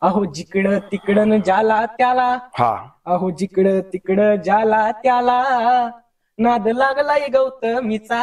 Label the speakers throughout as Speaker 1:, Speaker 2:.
Speaker 1: अहो जिकडं तिकडं ज्याला त्याला,
Speaker 2: हा
Speaker 1: अहो जिकडं तिकडं ज्याला त्याला, नाद लागलाय गौतमीचा.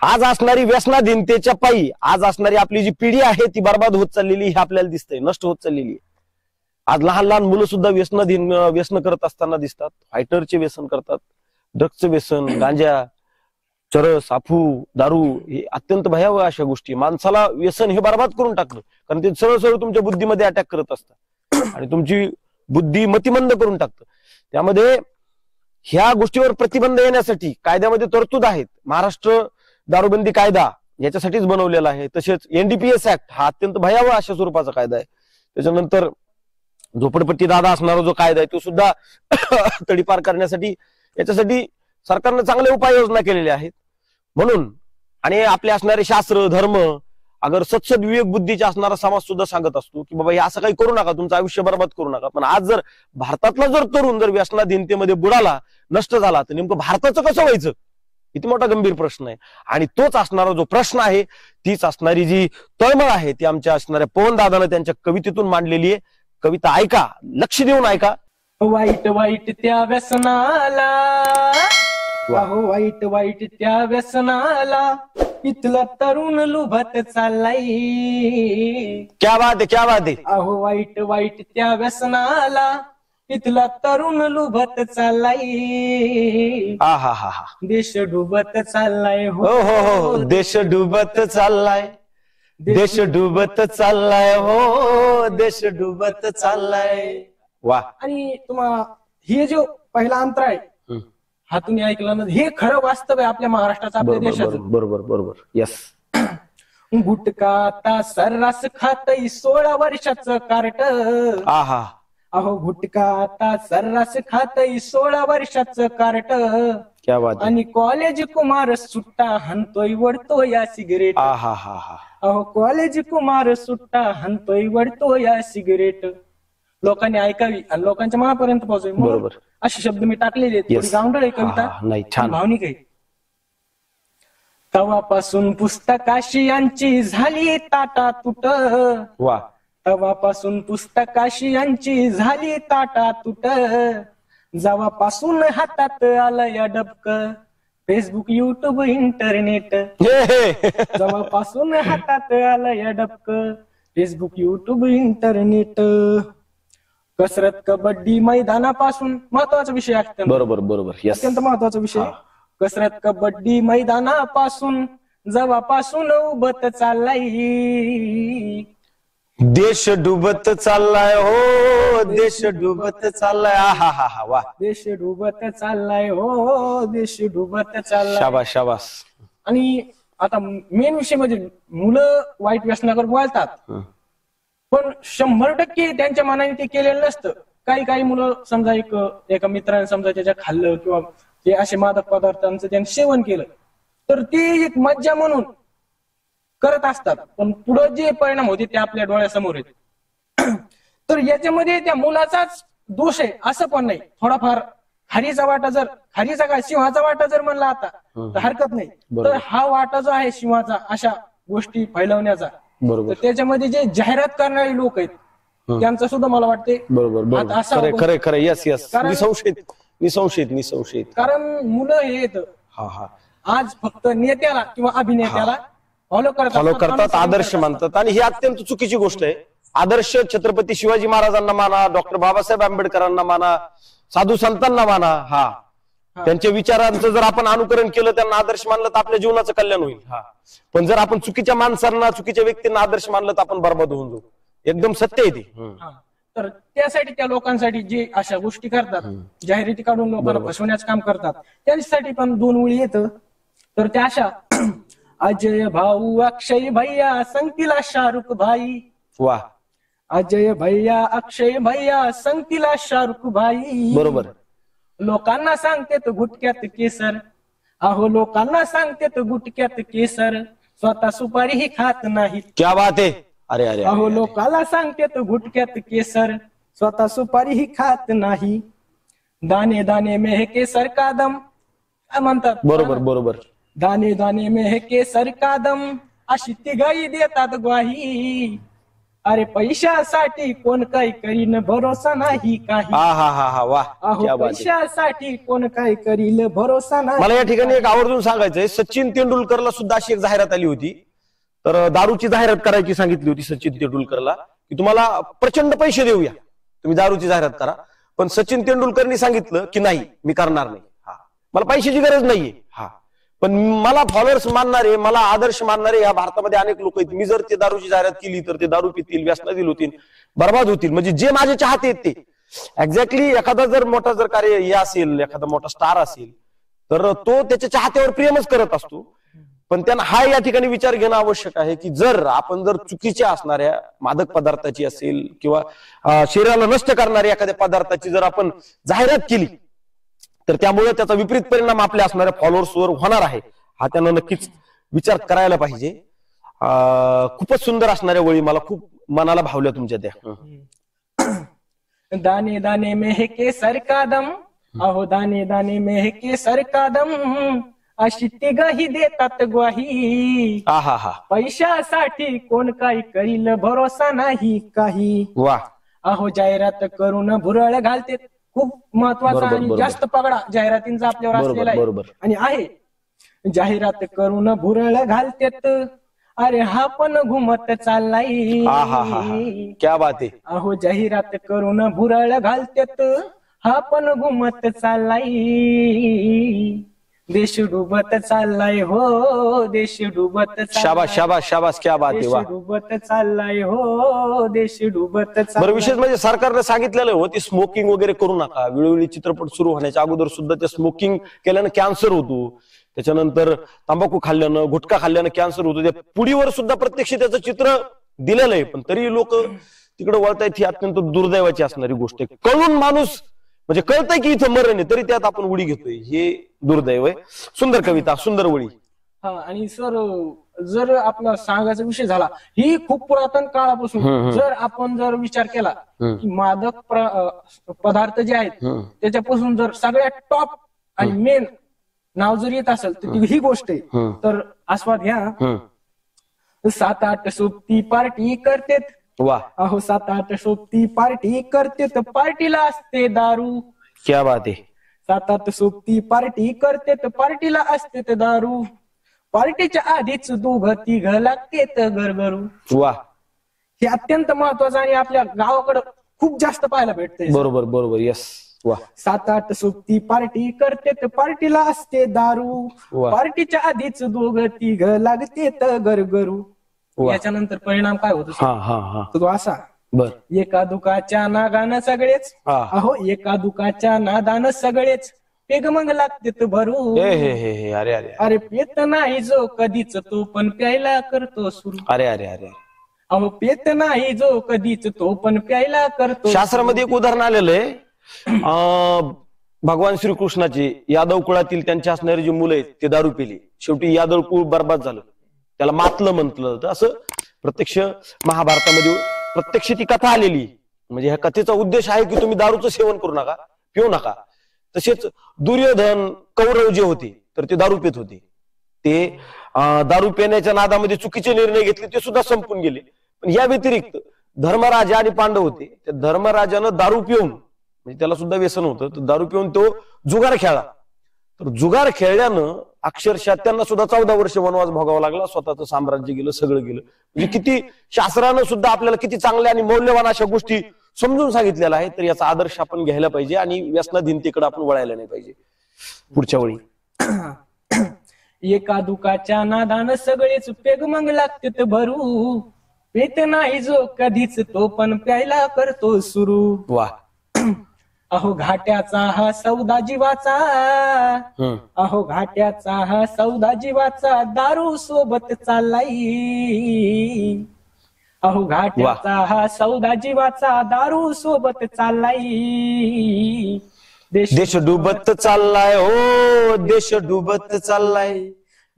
Speaker 2: आज असणारी व्यसनाधीनतेच्या पायी आज असणारी आपली जी पिढी आहे ती बर्बाद होत चाललेली हे आपल्याला दिसतंय, नष्ट होत चाललेली आहे. आज लहान लहान मुलं सुद्धा व्यसन करत असताना दिसतात. फायटरचे व्यसन करतात, ड्रग्सचं व्यसन, गांजा, चरस, अफू, दारू, हे अत्यंत भयावह अशा गोष्टी. माणसाला व्यसन हे बर्बाद करून टाकलं, कारण ते सरळ सरळ तुमच्या बुद्धीमध्ये अटॅक करत असतात आणि तुमची बुद्धी मतिमंद करून टाकतं. त्यामध्ये ह्या गोष्टीवर प्रतिबंध येण्यासाठी कायद्यामध्ये तरतूद आहेत. महाराष्ट्र दारूबंदी कायदा याच्यासाठीच बनवलेला आहे. तसेच NDPS ऍक्ट हा अत्यंत भयावह अशा स्वरूपाचा कायदा आहे. त्याच्यानंतर झोपडपट्टी दादा असणारा जो कायदा आहे तो सुद्धा तडीपार करण्यासाठी याच्यासाठी सरकारनं चांगल्या उपाययोजना केलेल्या आहेत. म्हणून आणि आपले असणारे शास्त्र धर्म अगर सत्सद विवेक बुद्धीचा असणारा समाज सुद्धा सांगत असतो की बाबा हे असं काही करू नका, तुमचं आयुष्य बर्बाद करू नका. पण आज जर भारतातला जर तरुण जर व्यसनाधीनतेमध्ये बुडाला, नष्ट झाला, तर नेमकं भारताचं कसं व्हायचं, किती मोठा गंभीर प्रश्न आहे. आणि तोच असणारा जो प्रश्न आहे, तीच असणारी जी तळमळ आहे ती आमच्या असणाऱ्या पवन दादानं त्यांच्या कवितेतून मांडलेली आहे. कविता ऐका, लक्ष देऊन ऐका.
Speaker 1: वाईट वाईट त्या व्यसनाला, अहो वाईट वाईट त्या व्यसनाला, इथला तरुण लुभत चाललाय.
Speaker 2: क्या बात आहे, क्या बात आहे.
Speaker 1: अहो वाईट वाईट त्या व्यसनाला, इथला तरुण लुभत चाललाय.
Speaker 2: हा हा हा हा,
Speaker 1: देश डुबत चाललाय.
Speaker 2: हो हो हो, देश डुबत चाललाय, देश डुबत चाललाय, हो देश डुबत चाललाय. वा.
Speaker 1: आणि तुम्हाला हे जो पहिला अंतर आहे हा तुम्ही ऐकला ना, हे खरं वास्तव आहे आपल्या महाराष्ट्राचं, आपल्या देशाचं.
Speaker 2: बरोबर बरोबर, यस.
Speaker 1: गुटखा आता सर्रास खातय 16 वर्षाचं कार्ट.
Speaker 2: आहा,
Speaker 1: अहो गुटखा आता सर्रास खातय 16 वर्षाचं कार्ट.
Speaker 2: क्या बात.
Speaker 1: आणि कॉलेज कुमार सुट्टा हनतोय वडतोय या सिगरेट.
Speaker 2: आहा हा हा,
Speaker 1: अहो कॉलेज कुमार सुट्टा हनतोय वडतोय या सिगरेट. लोकांनी ऐकावी आणि लोकांच्या मनापर्यंत पोहोचावी.
Speaker 2: बरोबर,
Speaker 1: असे शब्द मी टाकलेले आहेत. थोडी गावंढळ आहे कविता,
Speaker 2: नाही छान,
Speaker 1: भावनिक आहे. तवापासून पुस्तकाशी यांची झाली ताटा तुट.
Speaker 2: वा.
Speaker 1: तवापासून पुस्तकाशी यांची झाली ताटा तुट. जेव्हापासून हातात आलं या डबक, फेसबुक युट्यूब इंटरनेट. जेव्हापासून हातात आलं या डबक, फेसबुक युट्यूब इंटरनेट. कसरत कबड्डी मैदानापासून, महत्वाचा विषय आहे.
Speaker 2: बरोबर बरोबर,
Speaker 1: अत्यंत महत्वाचा विषय. कसरत कबड्डी मैदानापासून, जेव्हापासून उबत चाललाय.
Speaker 2: देश डुबत चाललाय, हो देश डुबत चाललाय. आहा हा हा, वा.
Speaker 1: देश डुबत चाललाय, हो देश डुबत चाललाय.
Speaker 2: शाबास शाबास.
Speaker 1: आणि आता मेन विषय म्हणजे मुलं वाईट व्यसनावर वळतात, पण 100% त्यांच्या मनाने ते केलेलं नसतं. काही काही मुलं समजा एका मित्राने समजा त्याच्या खाल्लं किंवा ते असे मादक पदार्थांचं त्यांनी सेवन केलं, तर ती एक मज्जा म्हणून करत असतात. पण पुढे जे परिणाम होते ते आपल्या डोळ्यासमोर येते. तर याच्यामध्ये त्या मुलाचाच दोष आहे असं पण नाही. थोडाफार खारीचा वाटा, जर खारीचा काय सिंहाचा वाटा जर म्हणला आता तर हरकत नाही. तर हा वाटा जो आहे सिंहाचा अशा गोष्टी फैलवण्याचा, तर त्याच्यामध्ये जे जाहिरात करणारे लोक आहेत त्यांचं सुद्धा मला वाटते.
Speaker 2: बरोबर, खरे खरे, यस यस, निसंशयित निसंशयित.
Speaker 1: कारण मुलं हे येत आज फक्त नेत्याला किंवा अभिनेत्याला फॉलो करतात,
Speaker 2: आदर्श मानतात. आणि ही अत्यंत चुकीची गोष्ट आहे. आदर्श छत्रपती शिवाजी महाराजांना माना, डॉक्टर बाबासाहेब आंबेडकरांना माना, साधू संतांना माना. हा, त्यांच्या विचारांचं जर आपण अनुकरण केलं, त्यांना आदर्श मानलं तर आपल्या जीवनाचं कल्याण होईल. हा, पण जर आपण चुकीच्या माणसांना, चुकीच्या व्यक्तींना आदर्श मानलं तर आपण बर्बाद होऊन जाऊ. एकदम सत्य आहे ते.
Speaker 1: तर त्यासाठी त्या लोकांसाठी जे अशा गोष्टी करतात, जाहिराती काढून लोकांना फसवण्याचं काम करतात, त्यांच्यासाठी पण 2 वेळी येतं. तर त्या अशा अजय भाऊ अक्षय भैया संगतीला शाहरुख भाई.
Speaker 2: वा.
Speaker 1: अजय भैया अक्षय भैया संगतीला शाहरुख भाई.
Speaker 2: बरोबर.
Speaker 1: लोकांना सांगते तो गुटक्यात केसर. अहो लोकांना सांगते तो गुटक्यात केसर, स्वतः सुपारीही खात नाही.
Speaker 2: क्या बात आहे. अरे अरे,
Speaker 1: अहो लोकांना सांगते तो गुटक्यात केसर, स्वतः सुपारीही खात नाही. दाने दाने में है केसर का दम, काय म्हणतात.
Speaker 2: बरोबर बरोबर.
Speaker 1: दाने दाने में है केसर का दम, अशी तिघाई देतात ग्वाही. अरे पैशासाठी कोण काय करीन भरोसा नाही काही.
Speaker 2: हा हा हा हा वा
Speaker 1: अहो
Speaker 2: क्या बात आहे.
Speaker 1: पैशासाठी कोण काय करील भरोसा नाही.
Speaker 2: मला या ठिकाणी एक आवर्जून सांगायचंय, सचिन तेंडुलकरला सुद्धा अशी एक जाहिरात आली होती. तर दारूची जाहिरात करायची सांगितली होती सचिन तेंडुलकरला, की तुम्हाला प्रचंड पैसे देऊया, तुम्ही दारूची जाहिरात करा. पण सचिन तेंडुलकरनी सांगितलं की नाही, मी करणार नाही. हा, मला पैशाची गरज नाहीये. हा, पण मला फॉलोअर्स मानणारे, मला आदर्श मानणारे या भारतामध्ये अनेक लोक आहेत. मी जर ते दारूची जाहिरात केली तर ते दारू पितील, व्यसनाधीन होतील, बर्बाद होतील. म्हणजे जे माझे चाहते आहेत ते एक्झॅक्टली, एखादा जर मोठा जर कार्य हे असेल, एखादा मोठा स्टार असेल, तर तो त्याच्या चाहत्यावर प्रेमच करत असतो. पण त्यांना हा या ठिकाणी विचार घेणं आवश्यक आहे की जर आपण जर चुकीच्या असणाऱ्या मादक पदार्थाची असेल किंवा शरीराला नष्ट करणाऱ्या एखाद्या पदार्थाची जर आपण जाहिरात केली तर त्यामुळे त्याचा विपरीत परिणाम आपल्या असणाऱ्या फॉलोअर्सवर होणार आहे. हा त्यांना नक्कीच विचार करायला पाहिजे. खूपच सुंदर असणाऱ्या वळी मला खूप मनाला भावल्या तुमच्या त्या.
Speaker 1: दाने दाने में है केसर का दम, अहो दाने दाने में है केसर का दम, अशी तिघही देतात ग्वाही.
Speaker 2: हा हा हा,
Speaker 1: पैशासाठी कोण काय करील भरोसा नाही काही.
Speaker 2: वा,
Speaker 1: अहो जाहिरात करून भुरळ घालते. खूप महत्वाचा
Speaker 2: बरोबर,
Speaker 1: आणि
Speaker 2: बरोबर.
Speaker 1: जास्त पगडा जाहिरातींचा आपल्यावर
Speaker 2: बरोबर
Speaker 1: असलेला आहे
Speaker 2: बरोबर.
Speaker 1: आणि आहे. जाहिरात करून भुरळ घालतेत, अरे हा पण घुमत चाललाय.
Speaker 2: हा हा हा हा, क्या बात आहे.
Speaker 1: अहो जाहिरात करून भुरळ घालतेत, हा पण घुमत चाललाय. देश डुबत चाललाय हो, देश डुबत चाललाय.
Speaker 2: शाबास शाबास शाबास, क्या बात आहे.
Speaker 1: देश
Speaker 2: वा,
Speaker 1: डुबत चाललाय हो, देश डुबत
Speaker 2: बरं.
Speaker 1: चाललाय.
Speaker 2: विशेष म्हणजे सरकारने सांगितलेलं होती स्मोकिंग वगैरे करू नका. वेळोवेळी चित्रपट सुरू होण्याच्या अगोदर सुद्धा ते स्मोकिंग केल्यानं कॅन्सर होतो. त्याच्यानंतर तंबाखू खाल्ल्यानं, गुटखा खाल्ल्यानं कॅन्सर होतो. त्या पुडीवर सुद्धा प्रत्यक्ष त्याचं चित्र दिलेलं आहे, पण तरी लोक तिकडे वळतायत. ही अत्यंत दुर्दैवाची असणारी गोष्ट आहे. कळून माणूस म्हणजे कळतंय की इथं मरण आहे तरी त्यात आपण उडी घेतोय, हे दुर्दैव आहे. सुंदर कविता, सुंदर वळी.
Speaker 1: हा, आणि सर जर आपला सांगायचा विषय झाला, ही खूप पुरातन काळापासून जर आपण जर विचार केला की मादक पदार्थ जे आहेत त्याच्यापासून जर सगळ्यात टॉप आणि मेन नाव जर येत असेल तर ही गोष्ट आहे. तर आस्वाद घ्या. 7-8 सोबती पार्टी करतेत,
Speaker 2: वा,
Speaker 1: अहो 7-8 सोबती पार्टी करतेत, पार्टीला असते दारू.
Speaker 2: क्या बात आहे.
Speaker 1: 7-8 सोबती पार्टी करतेत, पार्टीला असते दारू. पार्टीच्या आधीच दोघं तिघ लागतेत गरगरू.
Speaker 2: वा,
Speaker 1: हे अत्यंत महत्वाचं आणि आपल्या गावाकडे खूप जास्त पाहायला भेटतंय.
Speaker 2: बरोबर बरोबर, यस. वा,
Speaker 1: 7-8 सोबती पार्टी करतेत, पार्टीला असते दारू.
Speaker 2: वा.
Speaker 1: पार्टीच्या आधीच दोघं तिघ लागतेत गरगरू.
Speaker 2: वा.
Speaker 1: याच्यानंतर परिणाम काय होतो
Speaker 2: हा हा हा,
Speaker 1: तो असा,
Speaker 2: बर.
Speaker 1: एका दुखाच्या नागानं सगळेच,
Speaker 2: हा,
Speaker 1: अहो एका दुखाच्या नादानं सगळेच पेग मग लागतेत भरू.
Speaker 2: हे हे हे हे, अरे अरे
Speaker 1: अरे पेत नाही जो कधीच तो पण प्यायला करतो सुरू.
Speaker 2: अरे अरे अरे,
Speaker 1: अहो पेत नाही जो कधीच तो पण प्यायला करतो.
Speaker 2: शास्त्रामध्ये एक उदाहरण आलेलं आहे. भगवान श्रीकृष्णाचे यादव कुळातील त्यांच्या असणारी जी मुलं आहेत ते दारू पिली, शेवटी यादव कुळ बर्बाद झालं, त्याला मातलं म्हटलं जातं. असं प्रत्यक्ष महाभारतामध्ये प्रत्यक्ष ती कथा आलेली. म्हणजे ह्या कथेचा उद्देश आहे की तुम्ही दारूचं सेवन करू नका, पिऊ नका. तसेच दुर्योधन, कौरव जे होते तर ते दारू पित होते. ते दारू पिण्याच्या नादामध्ये चुकीचे निर्णय घेतले, ते सुद्धा संपून गेले. पण या व्यतिरिक्त धर्मराजा आणि पांडव होते. त्या धर्मराजानं दारू पिऊन, म्हणजे त्याला सुद्धा व्यसन होतं, तर दारू पिऊन तो जुगार खेळला. तर जुगार खेळल्यानं अक्षरशः त्यांना सुद्धा 14 वर्ष वनवास भोगावा लागला. स्वतःचं साम्राज्य गेलं, सगळं गेलं. म्हणजे किती शास्त्रानं सुद्धा आपल्याला किती चांगल्या आणि मौल्यवान अशा गोष्टी समजून सांगितलेल्या आहे. तर याचा आदर्श आपण घ्यायला पाहिजे आणि व्यसनाधीनतेकडे आपण वळायला नाही पाहिजे. पुढच्या वेळी
Speaker 1: एका दुखाच्या नादानं सगळेच पेग मग लागतेत भरू. पेत नाही जो कधीच तो पण प्यायला करतो सुरू.
Speaker 2: वा,
Speaker 1: अहो घाट्याचा हा सौदा जीवाचा, अहो घाट्याचा हा सौदा जीवाचा, दारू सोबत चाललाय. अहो घाट्याचा हा सौदा जीवाचा, दारू सोबत चाललाय.
Speaker 2: देश डुबत चाललाय हो, देश डुबत चाललाय,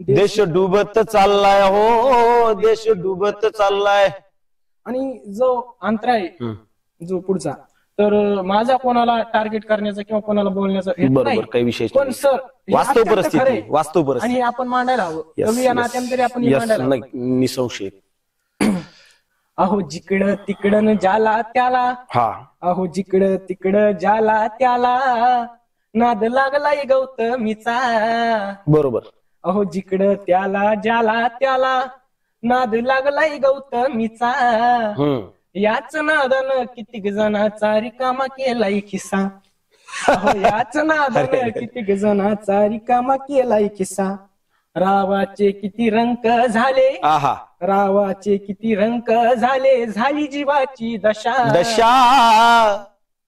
Speaker 2: देश डुबत चाललाय हो, देश डुबत चाललाय.
Speaker 1: आणि जो अंतराय जो पुढचा, तर माझा कोणाला टार्गेट करण्याचा किंवा कोणाला बोलण्याचा हेतू
Speaker 2: बरोबर,
Speaker 1: नाही.
Speaker 2: काही विशेष
Speaker 1: पण
Speaker 2: नाही.
Speaker 1: सर हे
Speaker 2: वास्तव
Speaker 1: अत्यंत
Speaker 2: परिस्थिती,
Speaker 1: खरंय.
Speaker 2: वास्तव परिस्थिती
Speaker 1: आणि आपण मांडायला हवं.
Speaker 2: Yes,
Speaker 1: कवी या
Speaker 2: yes.
Speaker 1: नात्याने तरी आपण हे
Speaker 2: Yes,
Speaker 1: मांडायला हवं.
Speaker 2: नाही, निसंशय.
Speaker 1: अहो जिकडं तिकडं ज्याला त्याला,
Speaker 2: हा
Speaker 1: अहो जिकडं तिकडं ज्याला त्याला, नाद लागलाय गौतमीचा.
Speaker 2: बरोबर.
Speaker 1: अहो जिकडं त्याला ज्याला त्याला, नाद लागलाय गौतमीचा. याच नादानं कितीक जणाचा रिकामा केलाय खिसा. अहो याच नादानं कितीक जणाचा रिकामा केलाय खिसा. रावाचे किती रंक झाले,
Speaker 2: आहा,
Speaker 1: रावाचे किती रंक झाले, झाली जीवाची दशा.
Speaker 2: दशा.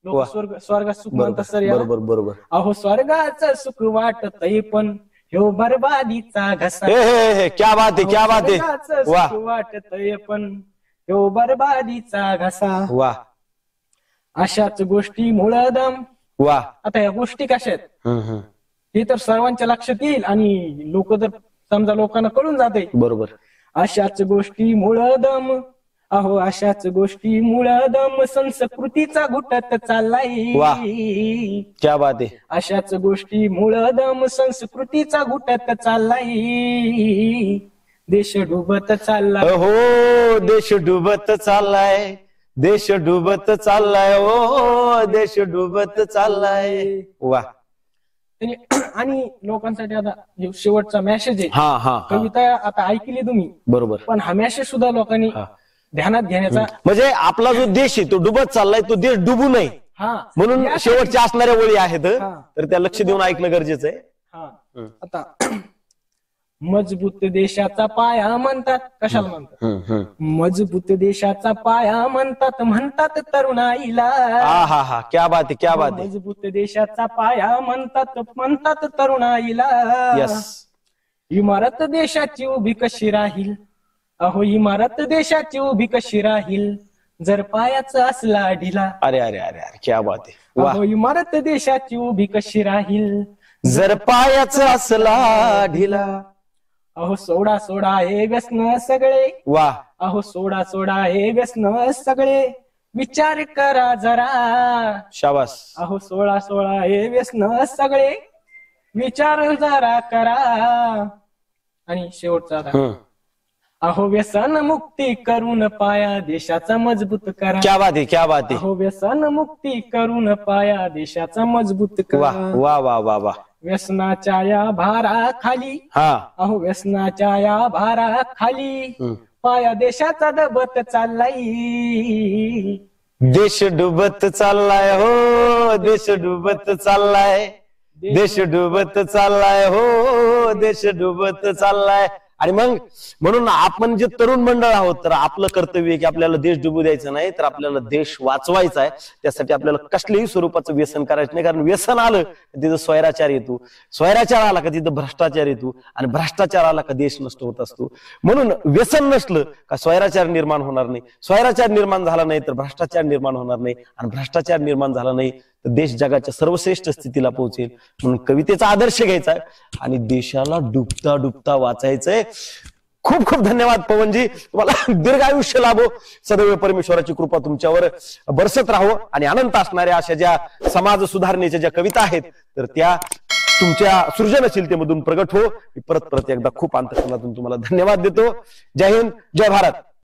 Speaker 1: लोक स्वर्गात सुख म्हणतात सर याला.
Speaker 2: बरोबर बरोबर.
Speaker 1: अहो स्वर्गाचं सुख वाटतय पण ह्यो बरबादीचा घसा.
Speaker 2: क्या बात आहे, क्या बात आहे.
Speaker 1: स्वर्गाचं
Speaker 2: वा
Speaker 1: सुख वाटतय पण ह्यो बरबादीचा घसा.
Speaker 2: वा
Speaker 1: अशाच गोष्टी मुळ दम.
Speaker 2: वा.
Speaker 1: आता या गोष्टी कशा आहेत हे तर सर्वांच्या लक्षात येईल आणि लोक जर समजा लोकांना कळून जाते.
Speaker 2: बरोबर.
Speaker 1: अशाच गोष्टी मुळ दम. अहो अशाच गोष्टी मुळ दम, संस्कृतीचा घुटत चाललाय.
Speaker 2: वा. क्या बात आहे.
Speaker 1: अशाच गोष्टी मुळ दम, संस्कृतीचा घुटत चाललाय. देश डुबत चाललाय.
Speaker 2: हो देश डुबत चाललाय, देश डुबत चाललाय, ओ देश डुबत चाललाय. वा.
Speaker 1: आणि लोकांसाठी आता शेवटचा मेसेज आहे.
Speaker 2: हा हा.
Speaker 1: कविता आता ऐकली तुम्ही,
Speaker 2: बरोबर.
Speaker 1: पण हा मेसेज सुद्धा लोकांनी ध्यानात घेण्याचा.
Speaker 2: म्हणजे आपला जो देश आहे तो डुबत चाललाय, तो देश डुबू नये म्हणून शेवटच्या असणाऱ्या ओळी आहेत, तर त्या लक्ष देऊन ऐकणं गरजेचं आहे.
Speaker 1: आता मजबूत देशाचा पाया म्हणतात. कशाला म्हणतात? मजबूत देशाचा पाया म्हणतात, म्हणतात तरुणाईला.
Speaker 2: हा हा. क्या बात आहे, क्या बात आहे.
Speaker 1: मजबूत देशाचा पाया म्हणतात, म्हणतात तरुणाईला.
Speaker 2: यस.
Speaker 1: इमारत देशाची उभी कशी राहील, अहो इमारत देशाची उभी कशी राहील, जर पायाचा असला ढिला.
Speaker 2: अरे अरे अरे अरे, क्या बात आहे. वा.
Speaker 1: अहो इमारत देशाची उभी कशी राहील,
Speaker 2: जर पायाचा असला ढिला.
Speaker 1: अहो सोडा सोडा हे व्यसन सगळे.
Speaker 2: वा.
Speaker 1: अहो सोडा सोडा हे व्यसन सगळे, विचार करा जरा.
Speaker 2: शाबास.
Speaker 1: अहो सोळा सोळा हे व्यसन सगळे, विचार जरा करा. आणि शेवटचा आता, अहो व्यसन मुक्ती करून पाया देशाचा मजबूत करा.
Speaker 2: क्या बात आहे, क्या बात आहे.
Speaker 1: अहो व्यसन मुक्ती करून पाया देशाचा मजबूत
Speaker 2: वा
Speaker 1: करा.
Speaker 2: वा वा वा वा.
Speaker 1: व्यसनाच्या या भाराखाली,
Speaker 2: हा.
Speaker 1: अहो व्यसनाच्या या भाराखाली, पाया देशाचा दबत चाललाय.
Speaker 2: देश डुबत चाललाय, हो देश डुबत चाललाय, देश डुबत चाललाय, हो देश डुबत चाललाय. आणि मग म्हणून आपण जे तरुण मंडळ आहोत, तर आपलं कर्तव्य आहे की आपल्याला देश डुबू द्यायचं नाही, तर आपल्याला देश वाचवायचा आहे. त्यासाठी आपल्याला कसल्याही स्वरूपाचं व्यसन करायचं नाही, कारण व्यसन आलं तिथं स्वैराचार येतो, स्वैराचार आला का तिथं भ्रष्टाचार येतो, आणि भ्रष्टाचार आला का देश नष्ट होत असतो. म्हणून व्यसन नसलं का स्वैराचार निर्माण होणार नाही, स्वैराचार निर्माण झाला नाही तर भ्रष्टाचार निर्माण होणार नाही, आणि भ्रष्टाचार निर्माण झाला नाही तर देश जगाच्या सर्वश्रेष्ठ स्थितीला पोहोचेल. म्हणून कवितेचा आदर्श घ्यायचा आणि देशाला डुबता डुबता वाचायचंय. खूप खूप धन्यवाद पवनजी, तुम्हाला दीर्घ आयुष्य लाभो, सदैव परमेश्वराची कृपा तुमच्यावर बरसत राहो, आणि अनंत असणाऱ्या अशा ज्या समाज सुधारणेच्या ज्या कविता आहेत तर त्या तुमच्या सृजनशीलतेमधून प्रगट हो. परत परत एकदा खूप अंतःकरणातून तुम्हाला धन्यवाद देतो. जय हिंद, जय भारत.